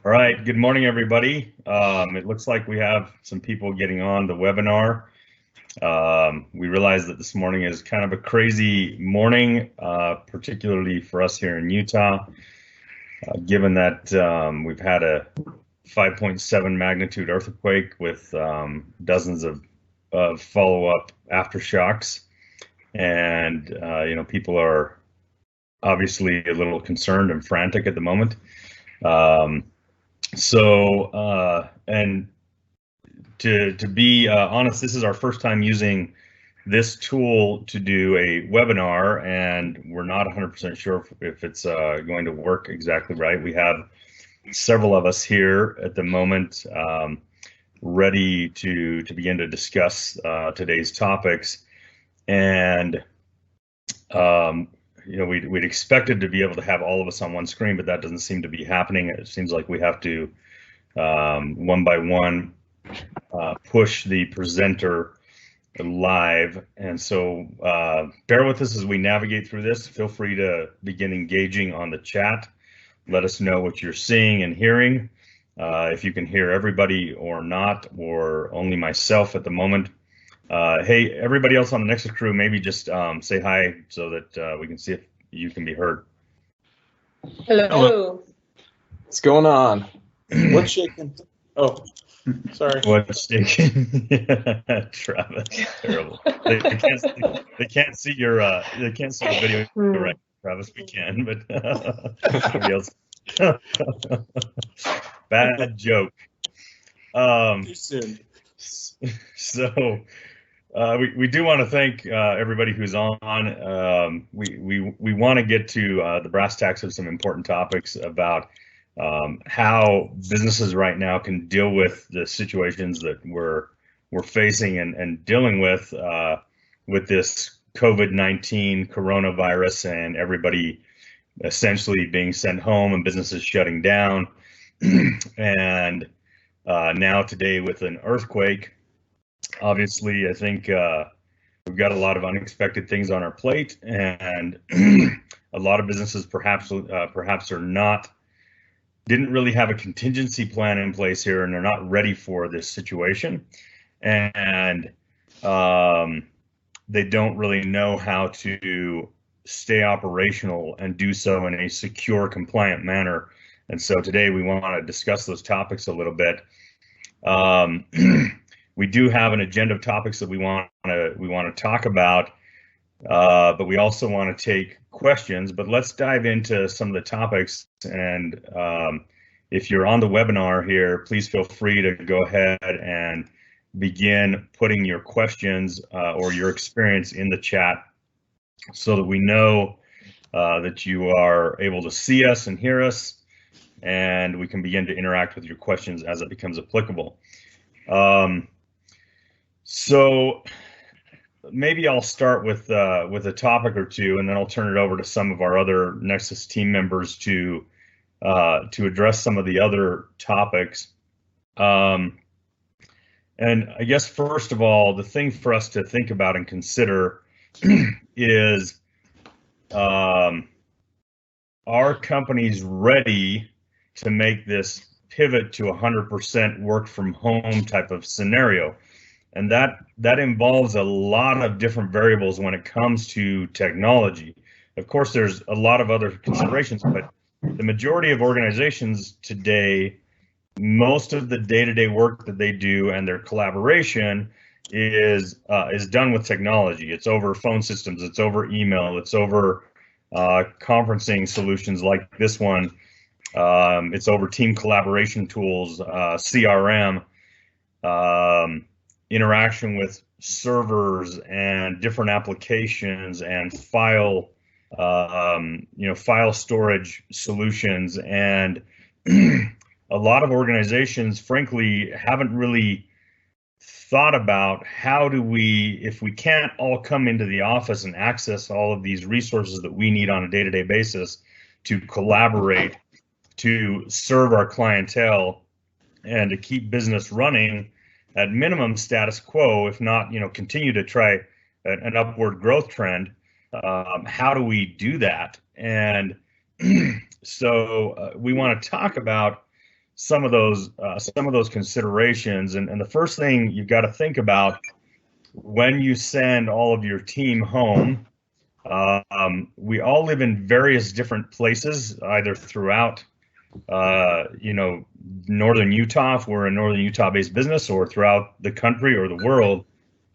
All right, good morning, everybody. It looks like we have some people getting on the webinar. We realize that this morning is kind of a crazy morning, particularly for us here in Utah, given that we've had a 5.7 magnitude earthquake with dozens of follow-up aftershocks. And, people are obviously a little concerned and frantic at the moment. And to be honest, this is our first time using this tool to do a webinar, and we're not 100% sure if it's going to work exactly right. We have several of us here at the moment ready to begin to discuss today's topics, and we'd expected to be able to have all of us on one screen, but that doesn't seem to be happening. It seems like we have to one by one push the presenter live. And so bear with us as we navigate through this. Feel free to begin engaging on the chat. Let us know what you're seeing and hearing. If you can hear everybody or not, or only myself at the moment. Hey, everybody else on the Nexus crew, maybe just say hi so that we can see if you can be heard. Hello. What's going on? What's shaking? Oh, sorry. What's shaking? Travis, terrible. They can't see your video right, Travis. We can, but somebody else. Bad joke. Too soon. So we do want to thank everybody who's on. We want to get to the brass tacks of some important topics about how businesses right now can deal with the situations that we're facing and dealing with this COVID-19 coronavirus, and everybody essentially being sent home and businesses shutting down. And now today with an earthquake, obviously, I think we've got a lot of unexpected things on our plate, and a lot of businesses perhaps didn't really have a contingency plan in place here, and they're not ready for this situation, and they don't really know how to stay operational and do so in a secure, compliant manner. And so today we want to discuss those topics a little bit. We do have an agenda of topics that we want to talk about, but we also want to take questions. But let's dive into some of the topics. And if you're on the webinar here, please feel free to go ahead and begin putting your questions or your experience in the chat, so that we know that you are able to see us and hear us, and we can begin to interact with your questions as it becomes applicable. So maybe I'll start with a topic or two, and then I'll turn it over to some of our other Nexus team members to address some of the other topics. And I guess first of all, the thing for us to think about and consider is, are companies ready to make this pivot to 100% work from home type of scenario? And that involves a lot of different variables when it comes to technology. Of course, there's a lot of other considerations, but the majority of organizations today, most of the day-to-day work that they do and their collaboration is done with technology. It's over phone systems, it's over email, it's over conferencing solutions like this one. It's over team collaboration tools, CRM, interaction with servers and different applications and file storage solutions. And a lot of organizations, frankly, haven't really thought about how do we, if we can't all come into the office and access all of these resources that we need on a day-to-day basis to collaborate, to serve our clientele, and to keep business running at minimum status quo, if not, continue to try an upward growth trend. How do we do that? And so we want to talk about some of those considerations. And the first thing you've got to think about when you send all of your team home, we all live in various different places, either throughout, northern Utah, if we're a northern Utah-based business, or throughout the country or the world.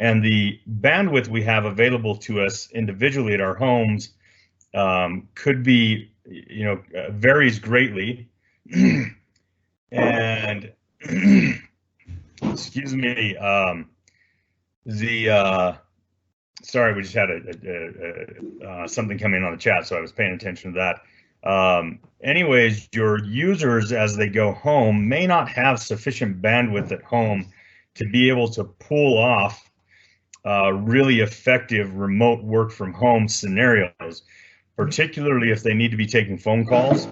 And the bandwidth we have available to us individually at our homes could be, varies greatly. And excuse me, sorry, we just had something coming in on the chat, so I was paying attention to that. Anyways, your users, as they go home, may not have sufficient bandwidth at home to be able to pull off really effective remote work from home scenarios, particularly if they need to be taking phone calls,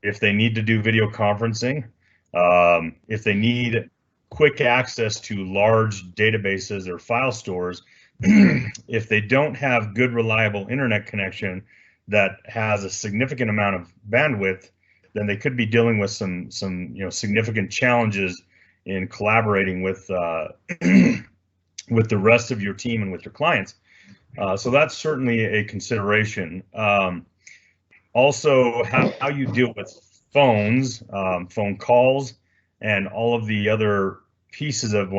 if they need to do video conferencing, if they need quick access to large databases or file stores. If they don't have good, reliable internet connection that has a significant amount of bandwidth, then they could be dealing with some significant challenges in collaborating with with the rest of your team and with your clients. So that's certainly a consideration. Also, how you deal with phones, phone calls, and all of the other pieces of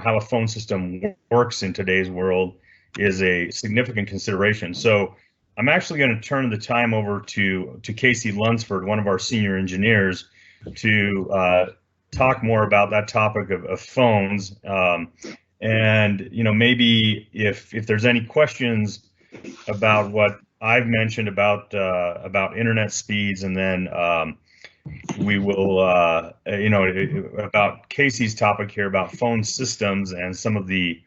how a phone system works in today's world is a significant consideration. So I'm actually going to turn the time over to Casey Lunsford, one of our senior engineers, to talk more about that topic of phones. And maybe if there's any questions about what I've mentioned about internet speeds, and then we will, about Casey's topic here about phone systems and some of the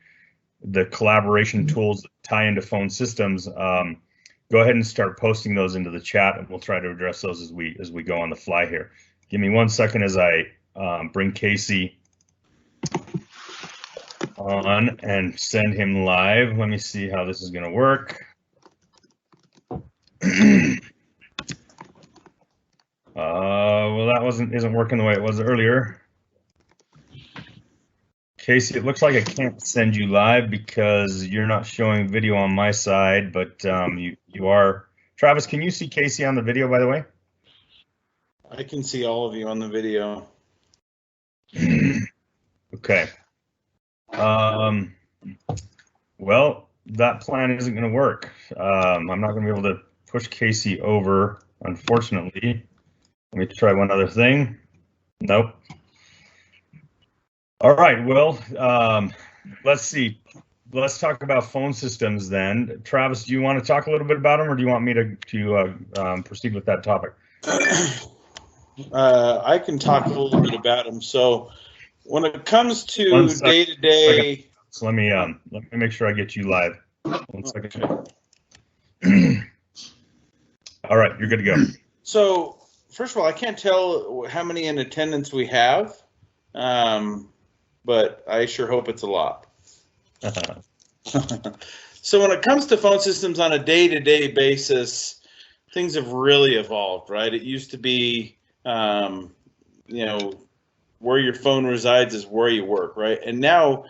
collaboration tools that tie into phone systems. Go ahead and start posting those into the chat, and we'll try to address those as we go on the fly here. Give me 1 second as I bring Casey on and send him live. Let me see how this is going to work. Well, that isn't working the way it was earlier. Casey, it looks like I can't send you live because you're not showing video on my side, but you are. Travis, can you see Casey on the video, by the way? I can see all of you on the video. Okay. Well, that plan isn't going to work. I'm not going to be able to push Casey over, unfortunately. Let me try one other thing. Nope. All right, well, let's see. Let's talk about phone systems then. Travis, do you want to talk a little bit about them, or do you want me to proceed with that topic? I can talk a little bit about them. So when it comes to day-to-day... So let me make sure I get you live. 1 second. All right, you're good to go. So first of all, I can't tell how many in attendance we have, but I sure hope it's a lot. So when it comes to phone systems on a day-to-day basis, things have really evolved, right? It used to be, where your phone resides is where you work, right? And now,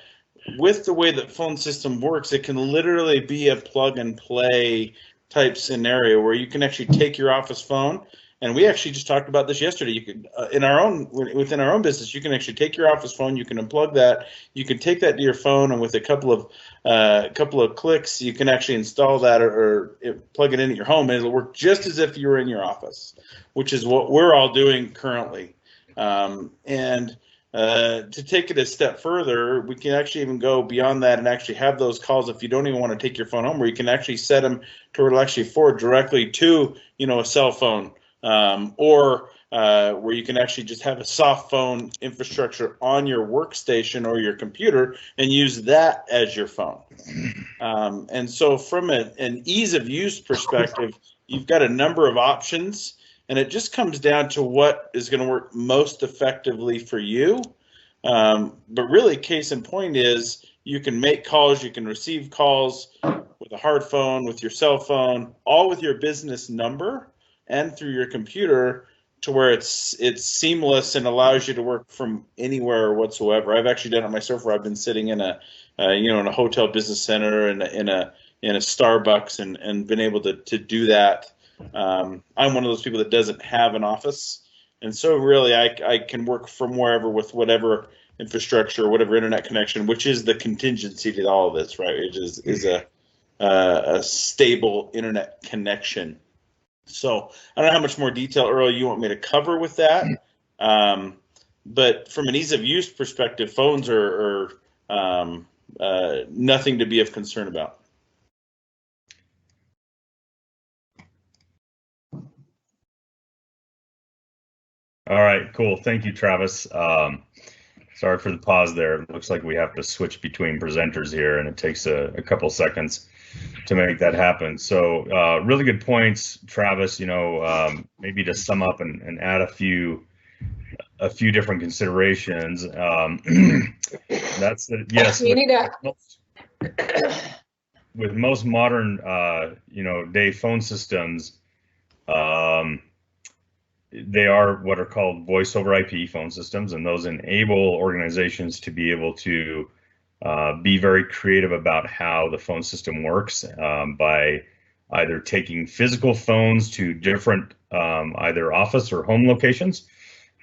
with the way that phone system works, it can literally be a plug-and-play type scenario where you can actually take your office phone. And we actually just talked about this yesterday. You could, within our own business, you can actually take your office phone, you can unplug that, you can take that to your phone, and with a couple of clicks, you can actually install that or plug it in at your home, and it'll work just as if you were in your office, which is what we're all doing currently. To take it a step further, we can actually even go beyond that and actually have those calls if you don't even want to take your phone home, where you can actually set them to where it'll actually forward directly to, a cell phone. Or where you can actually just have a soft phone infrastructure on your workstation or your computer and use that as your phone. And so from an ease of use perspective, you've got a number of options, and it just comes down to what is going to work most effectively for you. But really, case in point is you can make calls, you can receive calls with a hard phone, with your cell phone, all with your business number and through your computer to where it's seamless and allows you to work from anywhere whatsoever. I've actually done it myself where I've been sitting in a in a hotel business center and in a Starbucks and been able to do that. I'm one of those people that doesn't have an office, and so really I can work from wherever with whatever infrastructure, whatever internet connection, which is the contingency to all of this, right? Which is a stable internet connection. So I don't know how much more detail, Earl, you want me to cover with that. But from an ease of use perspective, phones are nothing to be of concern about. All right, cool. Thank you, Travis. Sorry for the pause there. It looks like we have to switch between presenters here, and it takes a couple seconds to make that happen. So really good points, Travis. Maybe to sum up and add a few different considerations. That's that. Yes. With most modern, day phone systems, they are what are called voice over IP phone systems, and those enable organizations to be able to be very creative about how the phone system works by either taking physical phones to different either office or home locations,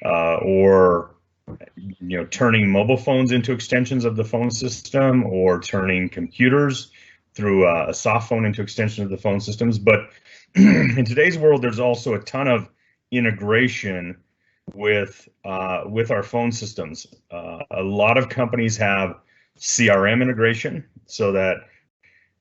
or turning mobile phones into extensions of the phone system, or turning computers through a soft phone into extensions of the phone systems. But in today's world, there's also a ton of integration with our phone systems. A lot of companies have CRM integration, so that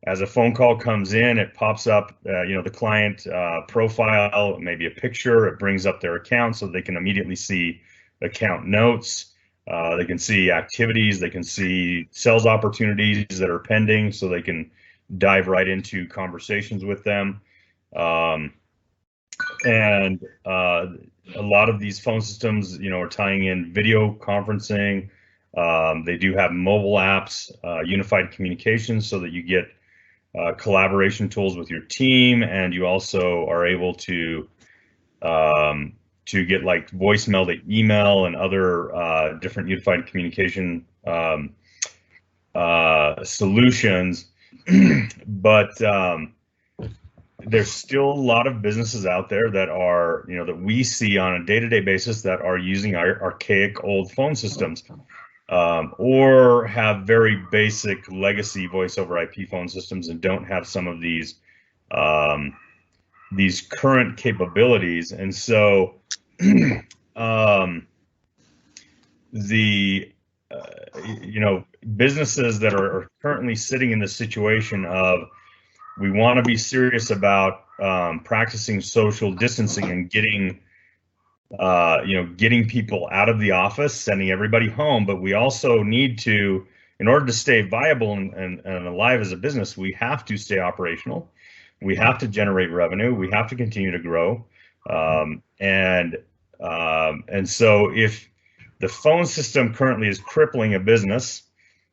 as a phone call comes in, it pops up, the client profile, maybe a picture. It brings up their account so they can immediately see account notes. They can see activities. They can see sales opportunities that are pending, so they can dive right into conversations with them. And a lot of these phone systems, are tying in video conferencing. They do have mobile apps, unified communications, so that you get collaboration tools with your team, and you also are able to get like voicemail to email and other different unified communication solutions. But there's still a lot of businesses out there that are, that we see on a day-to-day basis that are using our archaic old phone systems, or have very basic legacy voice over IP phone systems and don't have some of these current capabilities. And so businesses that are currently sitting in the situation of, we want to be serious about practicing social distancing and getting people out of the office, sending everybody home. But we also need to, in order to stay viable and alive as a business, we have to stay operational. We have to generate revenue. We have to continue to grow. And so if the phone system currently is crippling a business,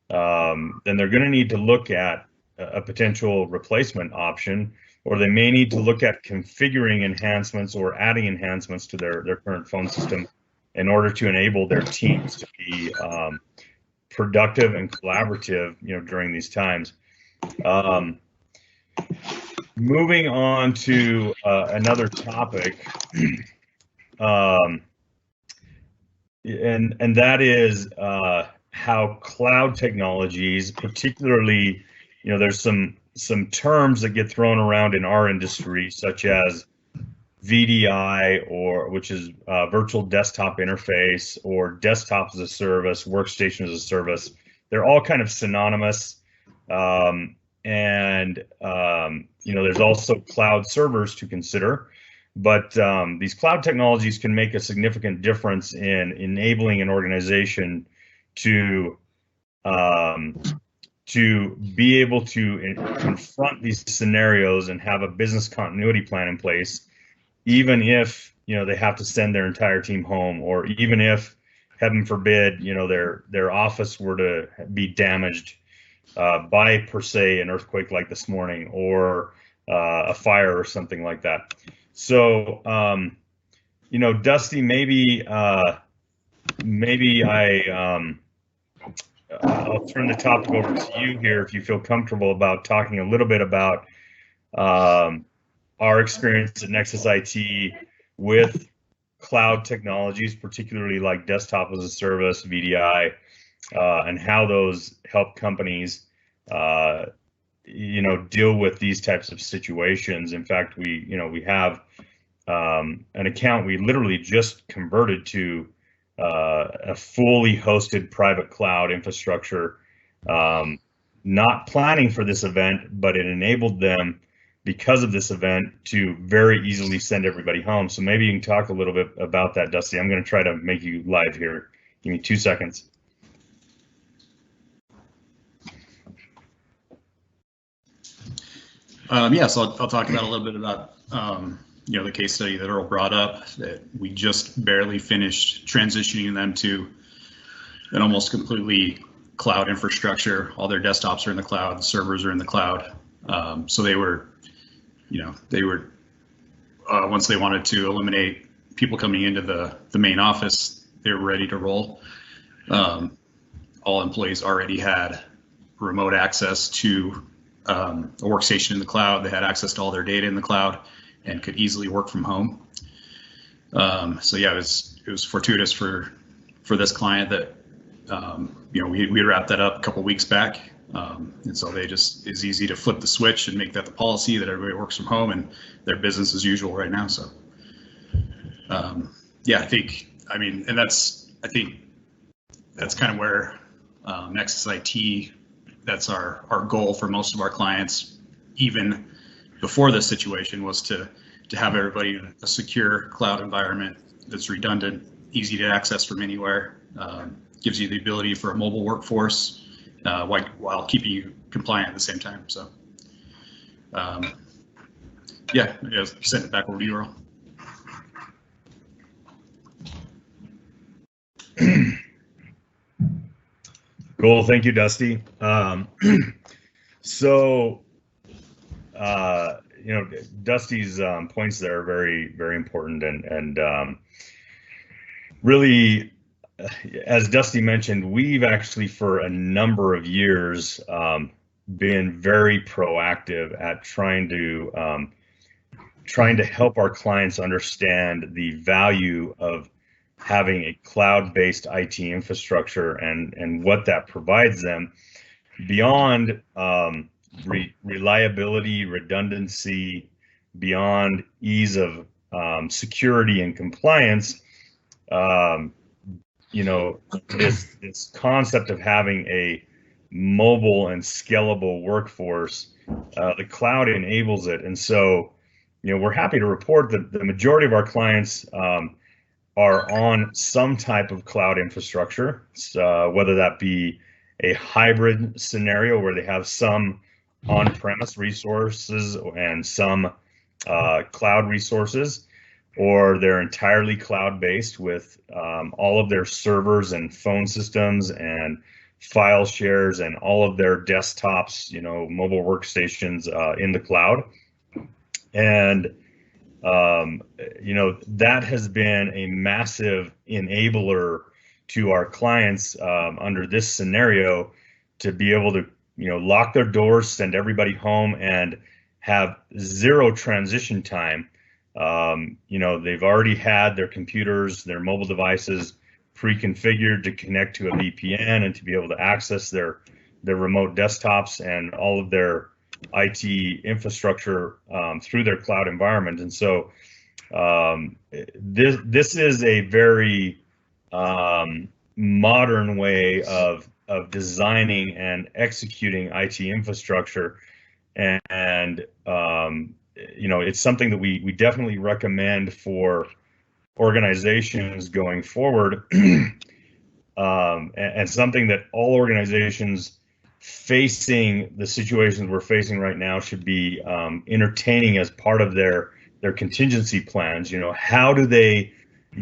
then they're going to need to look at a potential replacement option, or they may need to look at configuring enhancements or adding enhancements to their current phone system in order to enable their teams to be productive and collaborative, during these times. Moving on to another topic, and that is how cloud technologies, particularly, there's some terms that get thrown around in our industry, such as VDI, which is virtual desktop interface, or desktop as a service, workstation as a service. They're all kind of synonymous. There's also cloud servers to consider. But these cloud technologies can make a significant difference in enabling an organization to be able to confront these scenarios and have a business continuity plan in place, even if they have to send their entire team home, or even if, heaven forbid, their office were to be damaged by, per se, an earthquake like this morning, or a fire or something like that. So Dusty, maybe I'll turn the topic over to you here if you feel comfortable about talking a little bit about our experience at Nexus IT with cloud technologies, particularly like desktop as a service, VDI, and how those help companies, deal with these types of situations. In fact, we have an account we literally just converted to a fully hosted private cloud infrastructure, not planning for this event, but it enabled them, because of this event, to very easily send everybody home. So maybe you can talk a little bit about that, Dusty. I'm going to try to make you live here. Give me 2 seconds. So I'll talk about a little bit about the case study that Earl brought up, that we just barely finished transitioning them to an almost completely cloud infrastructure. All their desktops are in the cloud, the servers are in the cloud. So they were once they wanted to eliminate people coming into the main office, they were ready to roll. All employees already had remote access to a workstation in the cloud. They had access to all their data in the cloud and could easily work from home. It was fortuitous for this client that we wrapped that up a couple weeks back. And so it's easy to flip the switch and make that the policy that everybody works from home and their business as usual right now. So I think that's kind of where Nexus IT, that's our goal for most of our clients, even before this situation, was to have everybody in a secure cloud environment that's redundant, easy to access from anywhere, gives you the ability for a mobile workforce while keeping you compliant at the same time. So I'll send it back over to you, Earl. Cool, thank you, Dusty. Dusty's points there are very, very important, and really, as Dusty mentioned, we've actually for a number of years been very proactive at trying to help our clients understand the value of having a cloud-based IT infrastructure and what that provides them beyond reliability, redundancy, beyond ease of security and compliance. This concept of having a mobile and scalable workforce, the cloud enables it. And so, we're happy to report that the majority of our clients are on some type of cloud infrastructure, whether that be a hybrid scenario where they have some on-premise resources and some cloud resources, or they're entirely cloud-based with all of their servers and phone systems and file shares and all of their desktops, mobile workstations in the cloud. And that has been a massive enabler to our clients under this scenario to be able to, lock their doors, send everybody home, and have zero transition time. They've already had their computers, their mobile devices pre-configured to connect to a VPN and to be able to access their remote desktops and all of their IT infrastructure through their cloud environment. And so this is a very modern way of designing and executing IT infrastructure, and it's something that we definitely recommend for organizations going forward, and something that all organizations facing the situations we're facing right now should be entertaining as part of their contingency plans. How do they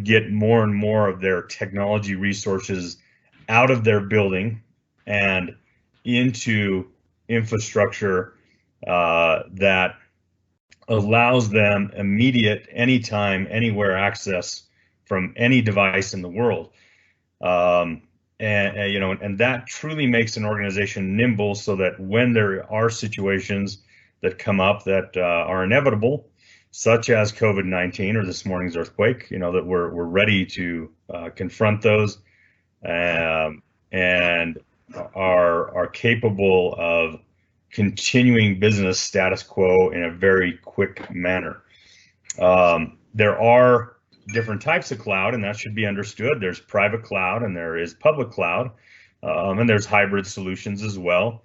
get more and more of their technology resources out of their building and into infrastructure that allows them immediate, anytime, anywhere access from any device in the world. And that truly makes an organization nimble, so that when there are situations that come up that are inevitable, such as COVID-19 or this morning's earthquake, that we're ready to confront those, and are capable of continuing business status quo in a very quick manner. There are different types of cloud, and that should be understood. There's private cloud and there is public cloud, and there's hybrid solutions as well.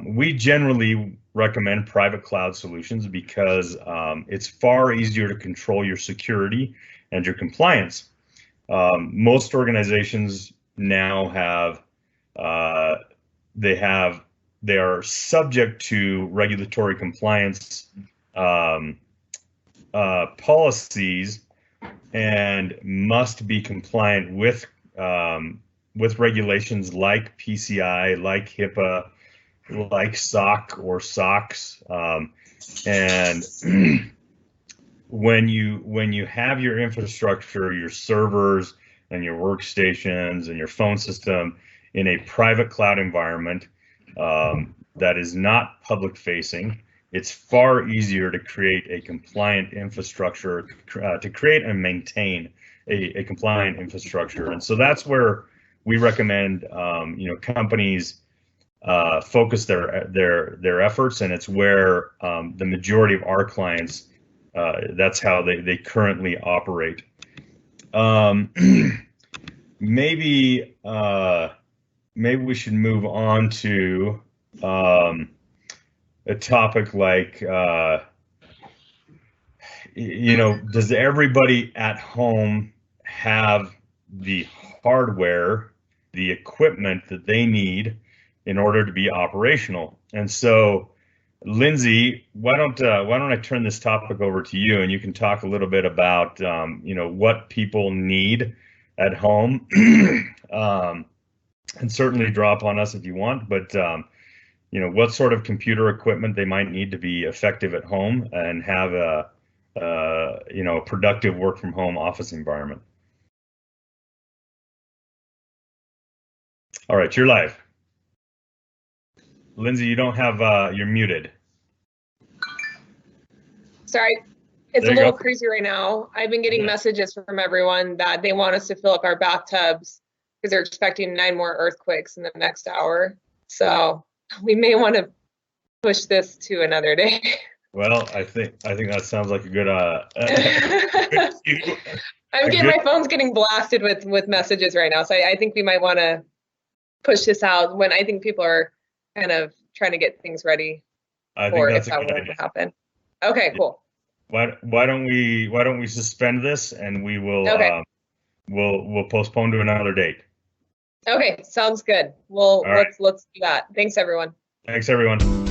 We generally recommend private cloud solutions because it's far easier to control your security and your compliance. Most organizations now they are subject to regulatory compliance policies, and must be compliant with regulations like PCI, like HIPAA, like SOC or SOX. And when you have your infrastructure, your servers and your workstations and your phone system in a private cloud environment that is not public facing, it's far easier to create a compliant infrastructure, to create and maintain a compliant infrastructure. And so that's where we recommend companies focus their efforts, and it's where the majority of our clients, that's how they currently operate. Maybe we should move on to a topic like, does everybody at home have the hardware, the equipment that they need in order to be operational? And so, Lindsay, why don't I turn this topic over to you, and you can talk a little bit about what people need at home, and certainly drop on us if you want, but what sort of computer equipment they might need to be effective at home and have a productive work from home office environment. All right, you're live. Lindsay, you don't have, you're muted. Sorry, it's a little crazy right now. I've been getting messages from everyone that they want us to fill up our bathtubs because they're expecting 9 more earthquakes in the next hour. So we may want to push this to another day. Well, I think that sounds like a good. My phone's getting blasted with messages right now, so I think we might want to push this out when I think people are kind of trying to get things ready for if that were to happen. Okay, cool. Why don't we suspend this, and we will we'll postpone to another date. Okay, sounds good. Let's do that. Thanks, everyone. Thanks, everyone.